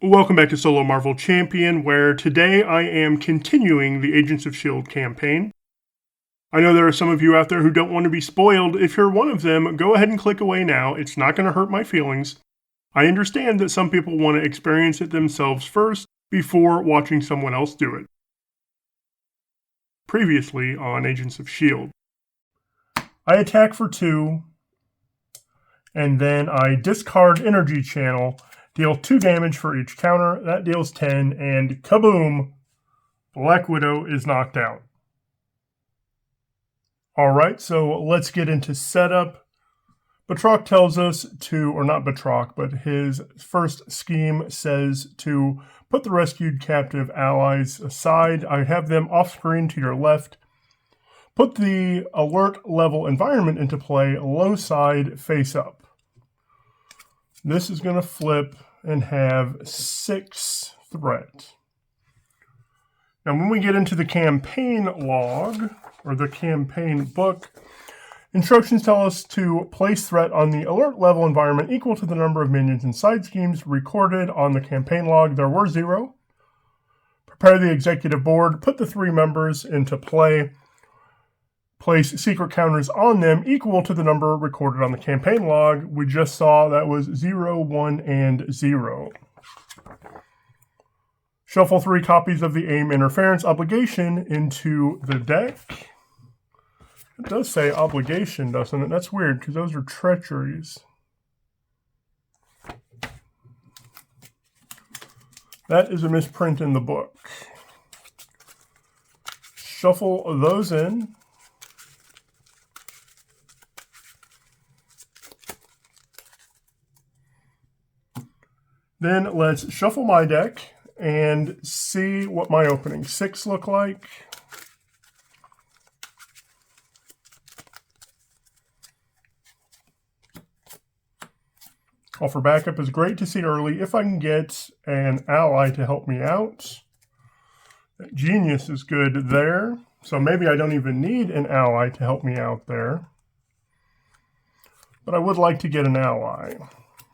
Welcome back to Solo Marvel Champion, where today I am continuing the Agents of S.H.I.E.L.D. campaign. I know there are some of you out there who don't want to be spoiled. If you're one of them, go ahead and click away now. It's not going to hurt my feelings. I understand that some people want to experience it themselves first before watching someone else do it. Previously on Agents of S.H.I.E.L.D. I attack for 2, and then I discard Energy Channel. Deal 2 damage for each counter. That deals 10, and kaboom! Black Widow is knocked out. Alright, so let's get into setup. Batroc tells us to, or not Batroc, but his first scheme says to put the rescued captive allies aside. I have them off screen to your left. Put the alert level environment into play, low side, face up. This is going to flip and have 6 threat. Now, when we get into the campaign log, or the campaign book, instructions tell us to place threat on the alert level environment equal to the number of minions and side schemes recorded on the campaign log. There were 0. Prepare the executive board, put the 3 members into play. Place secret counters on them equal to the number recorded on the campaign log. We just saw that was 0, 1, and 0. Shuffle 3 copies of the AIM interference obligation into the deck. It does say obligation, doesn't it? That's weird because those are treacheries. That is a misprint in the book. Shuffle those in. Then let's shuffle my deck and see what my opening 6 look like. Call for backup is great to see early if I can get an ally to help me out. Genius is good there. So maybe I don't even need an ally to help me out there. But I would like to get an ally.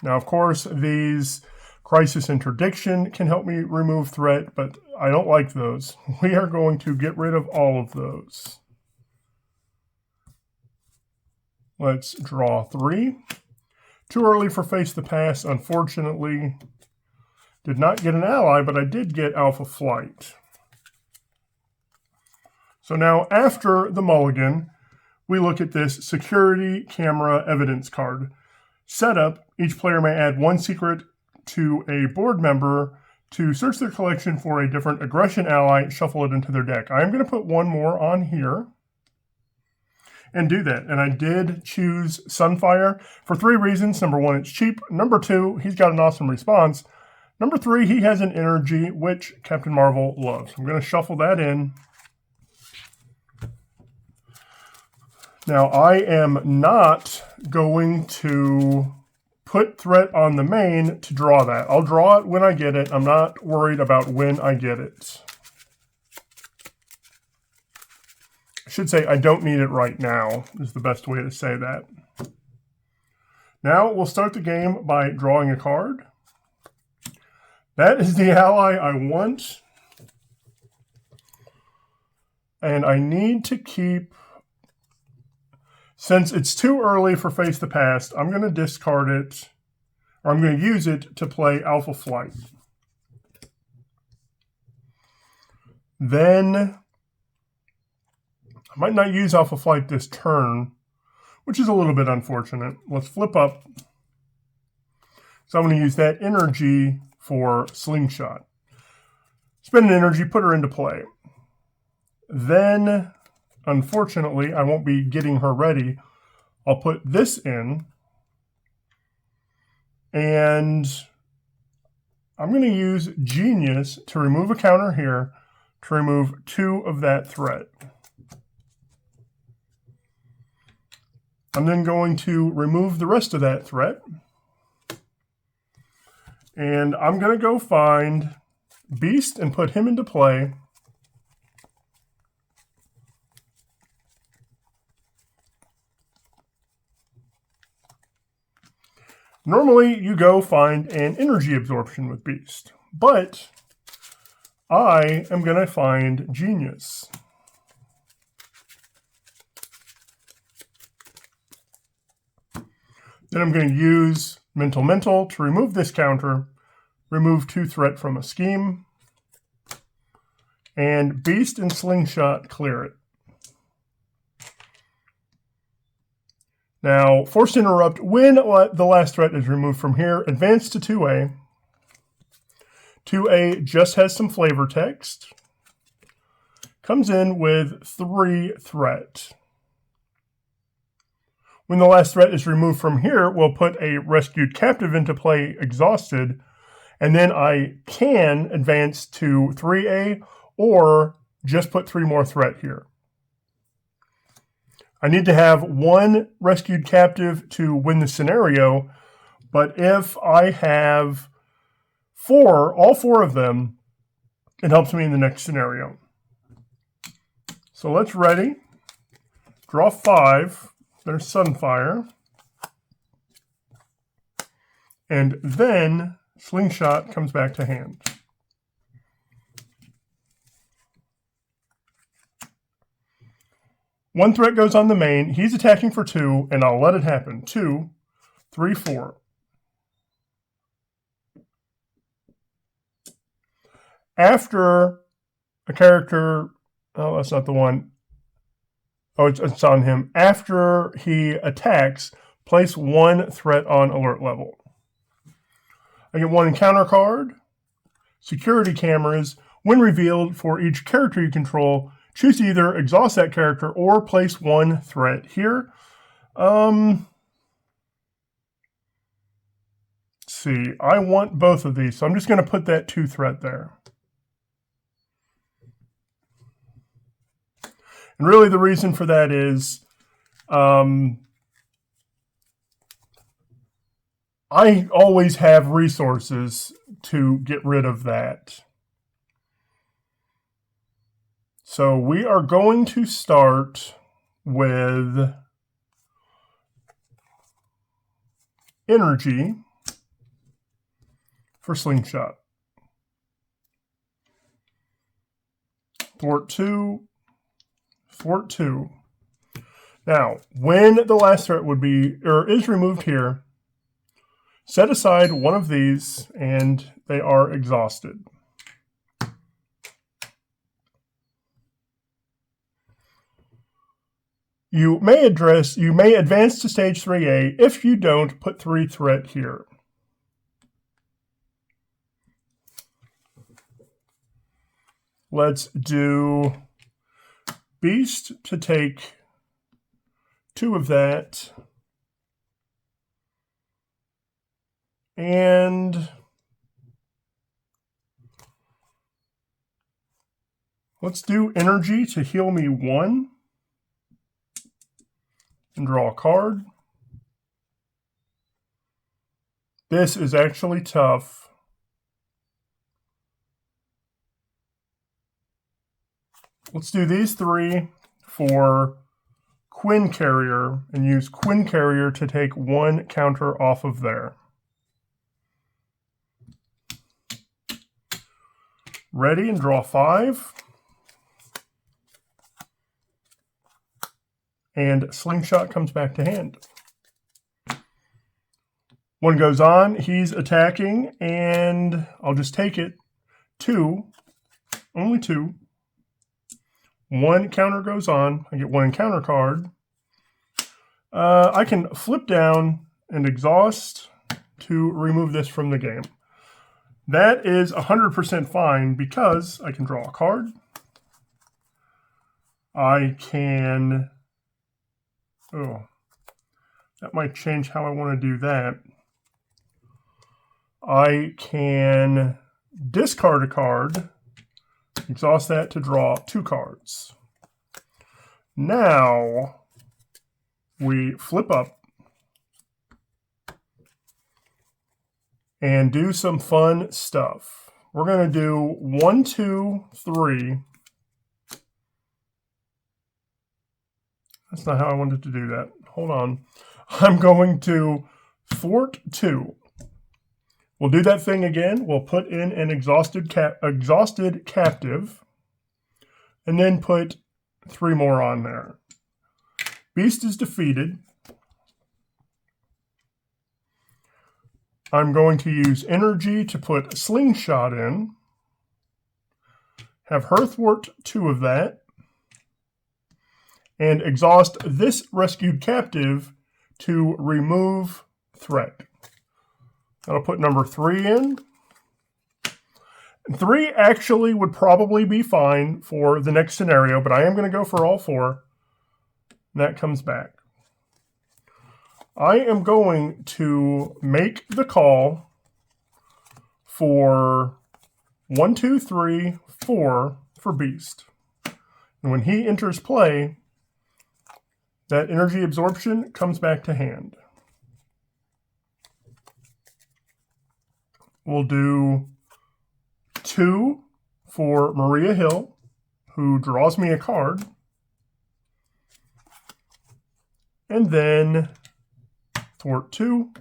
Now, of course, these Crisis Interdiction can help me remove threat, but I don't like those. We are going to get rid of all of those. Let's draw 3. Too early for Face the Past, unfortunately. Did not get an ally, but I did get Alpha Flight. So now, after the mulligan, we look at this security camera evidence card. Setup, each player may add 1 secret to a board member to search their collection for a different aggression ally, shuffle it into their deck. I'm going to put 1 more on here and do that. And I did choose Sunfire for 3 reasons. Number 1, it's cheap. Number 2, he's got an awesome response. Number 3, he has an energy, which Captain Marvel loves. I'm going to shuffle that in. Now, I am not going to put threat on the main to draw that. I'll draw it when I get it. I'm not worried about when I get it. I should say I don't need it right now is the best way to say that. Now we'll start the game by drawing a card. That is the ally I want. And I need to keep... Since it's too early for Face the Past, I'm going to discard it, or I'm going to use it to play Alpha Flight. Then, I might not use Alpha Flight this turn, which is a little bit unfortunate. Let's flip up. So I'm going to use that energy for Slingshot. Spend an energy, put her into play. Then... Unfortunately, I won't be getting her ready. I'll put this in. And I'm going to use Genius to remove a counter here to remove 2 of that threat. I'm then going to remove the rest of that threat. And I'm going to go find Beast and put him into play. Normally, you go find an energy absorption with Beast, but I am going to find Genius. Then I'm going to use Mental to remove this counter, remove 2 threat from a scheme, and Beast and Slingshot clear it. Now, Forced Interrupt, when the last threat is removed from here, advance to 2A. 2A just has some flavor text. Comes in with 3 threat. When the last threat is removed from here, we'll put a rescued captive into play, exhausted, and then I can advance to 3A or just put 3 more threat here. I need to have 1 rescued captive to win the scenario, but if I have 4, all 4 of them, it helps me in the next scenario. So let's ready. Draw 5. There's Sunfire. And then Slingshot comes back to hand. One threat goes on the main. He's attacking for 2, and I'll let it happen. 2, 3, 4. After a character, oh, that's not the one. Oh, it's on him. After he attacks, place 1 threat on alert level. I get 1 encounter card. Security cameras. When revealed, for each character you control, choose to either exhaust that character or place 1 threat here. Let's see. I want both of these, so I'm just going to put that 2 threat there. And really the reason for that is I always have resources to get rid of that. So we are going to start with energy for Slingshot. Thwart 2. Thwart 2. Now, when the last threat would be, or is removed here, set aside 1 of these and they are exhausted. You may advance to stage 3A. If you don't, put 3 threat here. Let's do Beast to take 2 of that. And let's do energy to heal me 1. And draw a card. This is actually tough. Let's do these 3 for Quinn Carrier and use Quinn Carrier to take 1 counter off of there. Ready and draw 5. And Slingshot comes back to hand. 1 goes on, he's attacking, and I'll just take it. 2, only 2. 1 counter goes on, I get 1 encounter card. I can flip down and exhaust to remove this from the game. That is 100% fine because I can draw a card. I can... Oh, that might change how I want to do that. I can discard a card, exhaust that to draw 2 cards. Now, we flip up and do some fun stuff. We're going to do 1, 2, 3. That's not how I wanted to do that. Hold on. I'm going to Thwart 2. We'll do that thing again. We'll put in an exhausted captive, and then put 3 more on there. Beast is defeated. I'm going to use energy to put Slingshot in. Have her thwart 2 of that. And exhaust this rescued captive to remove threat. I'll put number 3 in. 3 actually would probably be fine for the next scenario, but I am going to go for all 4. That comes back. I am going to make the call for 1, 2, 3, 4 for Beast. And when he enters play, that energy absorption comes back to hand. We'll do 2 for Maria Hill, who draws me a card. And then thwart 2,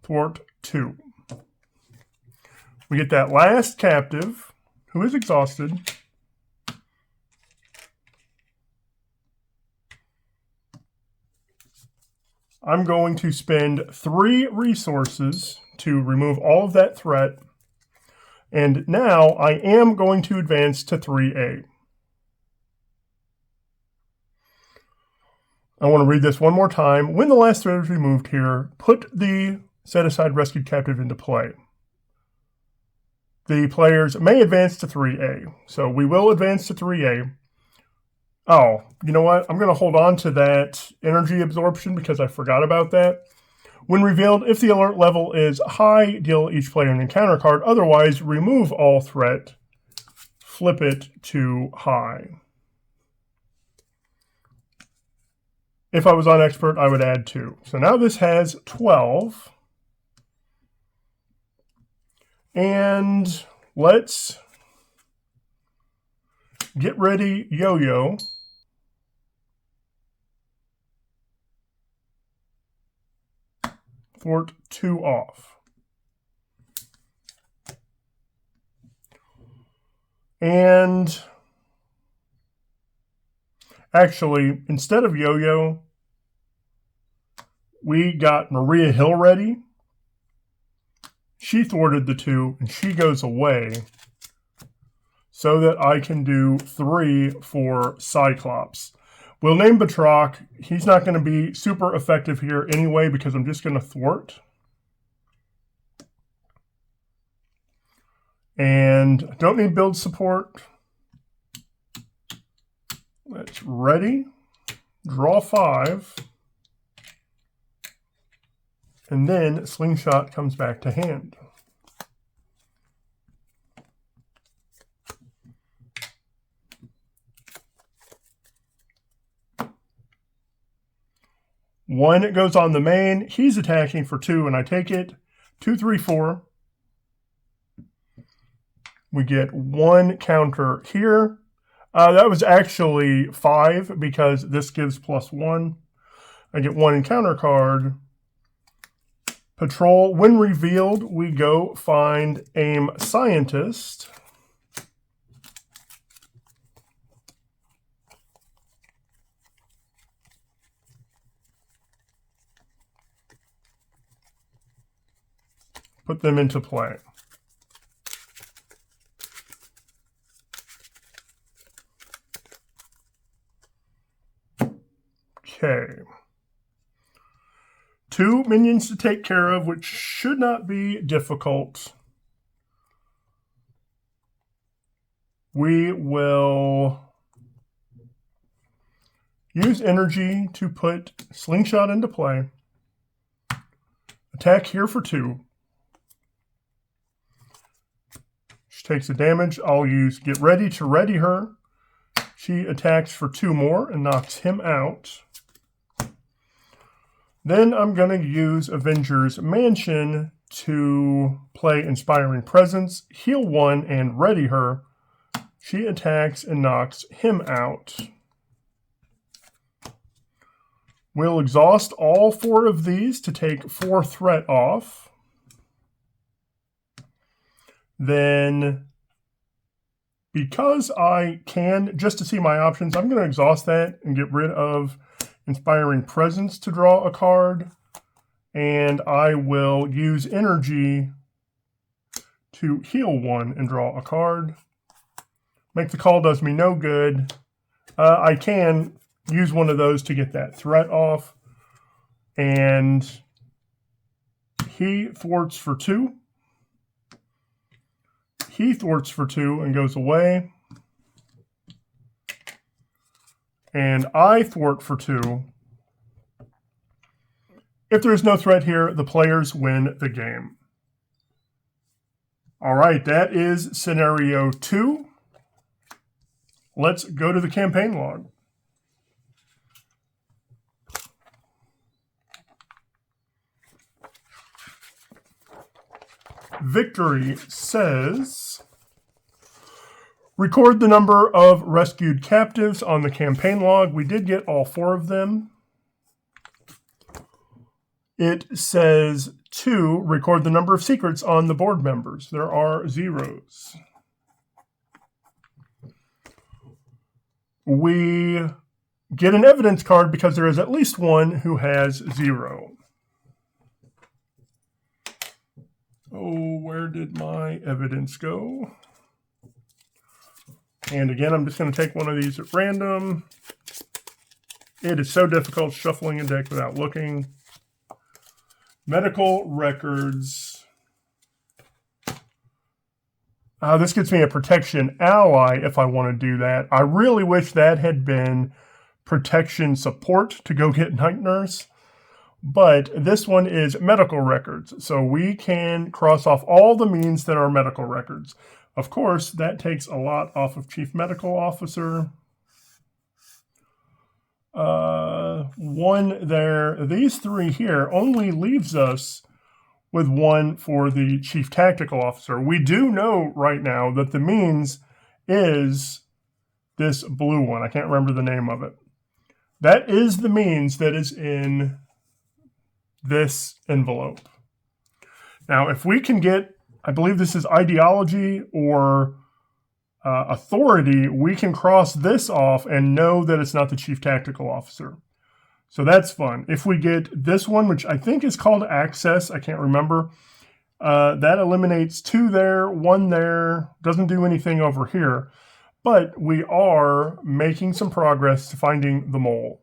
thwart 2. We get that last captive, who is exhausted. I'm going to spend 3 resources to remove all of that threat. And now I am going to advance to 3A. I want to read this one more time. When the last threat is removed here, put the set-aside rescued captive into play. The players may advance to 3A. So we will advance to 3A. Oh, you know what? I'm going to hold on to that energy absorption because I forgot about that. When revealed, if the alert level is high, deal each player an encounter card. Otherwise, remove all threat. Flip it to high. If I was on expert, I would add 2. So now this has 12. And let's get ready, Yo-Yo. Thwart 2 off. And actually, instead of Yo-Yo, we got Maria Hill ready. She thwarted the 2, and she goes away so that I can do 3 for Cyclops. We'll name Batroc. He's not going to be super effective here anyway because I'm just going to thwart. And don't need build support. Let's ready. Draw 5. And then Slingshot comes back to hand. One goes on the main. He's attacking for 2, and I take it. 2, 3, 4. We get 1 counter here. That was actually 5 because this gives +1. I get 1 encounter card. Patrol. When revealed, we go find AIM Scientist. Put them into play. Okay. 2 minions to take care of, which should not be difficult. We will use energy to put Slingshot into play. Attack here for 2. She takes the damage. I'll use Get Ready to ready her. She attacks for 2 more and knocks him out. Then I'm going to use Avengers Mansion to play Inspiring Presence, heal 1, and ready her. She attacks and knocks him out. We'll exhaust all 4 of these to take 4 threat off. Then, because I can, just to see my options, I'm going to exhaust that and get rid of Inspiring Presence to draw a card. And I will use energy to heal 1 and draw a card. Make the Call does me no good. I can use one of those to get that threat off. And he thwarts for 2. He thwarts for 2 and goes away. And I thwart for 2. If there is no threat here, the players win the game. All right, that is scenario 2. Let's go to the campaign log. Victory says, record the number of rescued captives on the campaign log. We did get all 4 of them. It says 2, record the number of secrets on the board members. There are 0s. We get an evidence card because there is at least 1 who has 0. Oh, where did my evidence go? And again, I'm just going to take one of these at random. It is so difficult shuffling a deck without looking. Medical records. This gets me a protection ally if I want to do that. I really wish that had been protection support to go get night nurse. But this one is medical records. So we can cross off all the means that are medical records. Of course, that takes a lot off of Chief Medical Officer. 1 there. These 3 here only leaves us with 1 for the Chief Tactical Officer. We do know right now that the means is this blue one. I can't remember the name of it. That is the means that is in this envelope. Now, if we can get, I believe this is ideology or authority, we can cross this off and know that it's not the Chief Tactical Officer. So that's fun. If we get this one, which I think is called access, I can't remember, that eliminates 2 there, 1 there, doesn't do anything over here. But we are making some progress to finding the mole.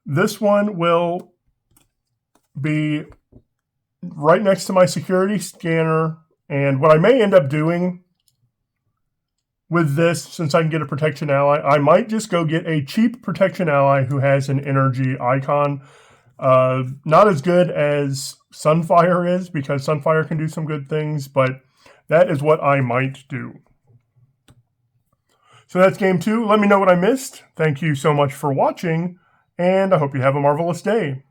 This one will be right next to my security scanner. And what I may end up doing with this, since I can get a protection ally, I might just go get a cheap protection ally who has an energy icon. Not as good as Sunfire is, because Sunfire can do some good things, but that is what I might do. So that's game 2. Let me know what I missed. Thank you so much for watching, and I hope you have a marvelous day.